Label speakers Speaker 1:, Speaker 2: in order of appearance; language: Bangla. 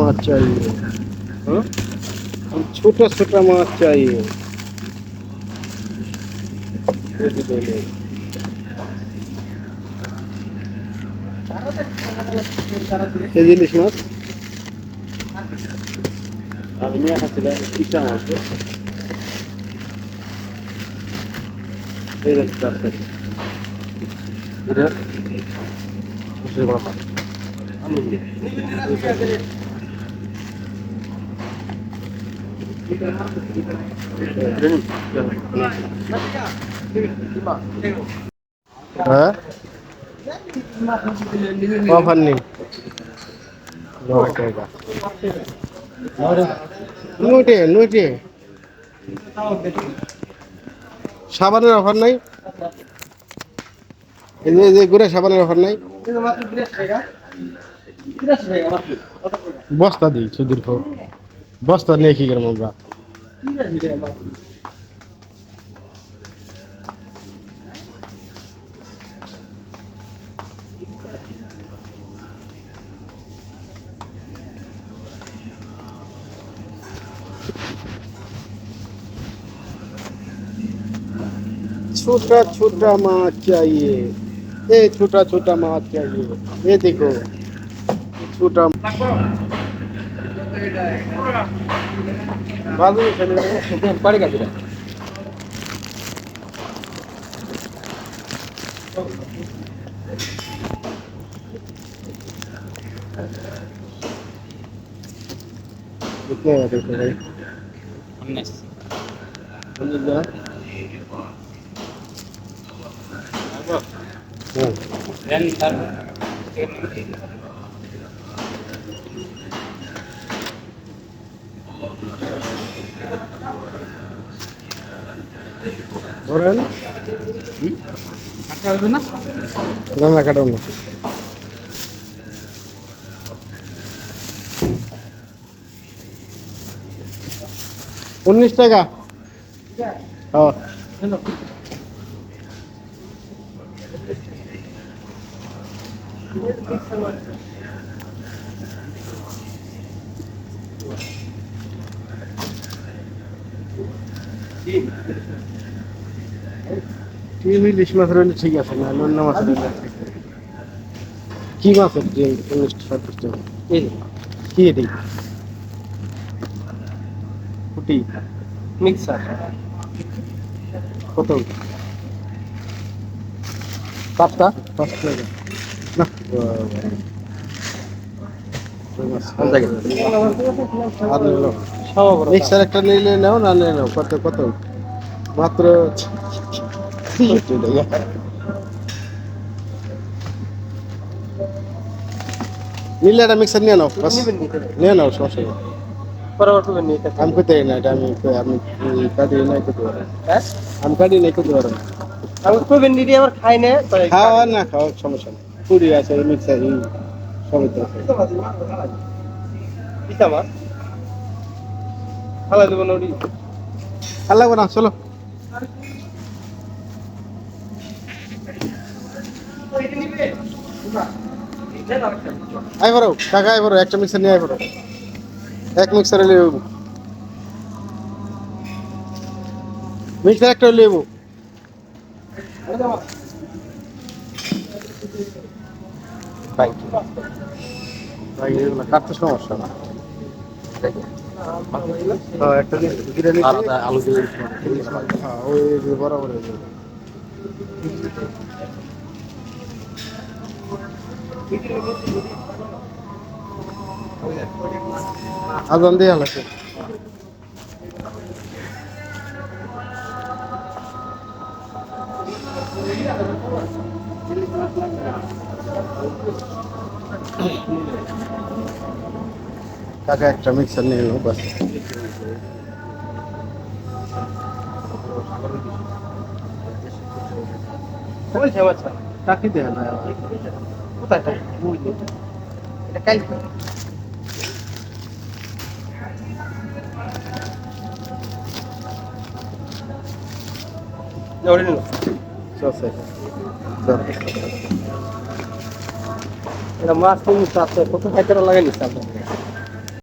Speaker 1: माछ चाहिए। हाँ? छोटा छोटा माछ चाहिए। ये भी दे लो। ये इलिश माछ আমি নিয়ে খাচ্ছিলাম ইচ্ছা মাছ এই রাস্তা এটা সে বড় মাছ আমি হ্যাঁ অফার নেই নোটে নোটে সাবানের অফার নাই এই যে গুড়া সাবানের অফার নাই বস্তা দিই সুদীর্ঘ বস্তা নিয়ে কি করবো আমরা छोटा छोटा माछ चाहिए ये छोटा छोटा माछ चाहिए ये देखो छोटा बाजू में चले पड़ेगा फिर कितने है देखो भाई 19 ধরেন কাটা না না কাটাও না 19 টাকা হ্যাঁ ইলিশ মাছ রইলে ঠিক আছে না অন্য মাছ রইলে কি মাছের যে 19 টাকা কি এটি পুটি মিক্সার কত 5টা 5 টাকা না মিক্সার একটা নিলে নাও না নিলে নাও কত কত মাত্র নিলে একটা মিক্সার নিয়ে নাও নিয়ে নাও সমস্যা নেই আমি করতে না এটা আমি কাটি নাই করতে পারবো আমি কাটি নাই করতে পারবো আমি করবেন দিদি আবার খাই না খাওয়া না খাওয়া সমস্যা নেই পুরি আছে মিক্সার সবই তো আছে পিতা মা খালা দেবো নড়ি খালা লাগবে না চলো আই বড় কাকা আই বড় একটা মিক্সার নিয়ে আই বড় এক মিক্সারে লেবু মিক্সার একটা লেবু ভাই ভাই এগুলো কাটতে সমস্যা না হ্যাঁ একটা আলু দিয়ে হ্যাঁ ওই বরাবর আজান দিয়ে হালাকে কাকা একটা মিক্সার নিয়ে এলো বাস বলছে আচ্ছা টাকি দেয় না কোথায় টাকি এটা কাল ওরে নিন সসে এটা মাছ তুমি সাথে কত খাইতে লাগে নি সাথে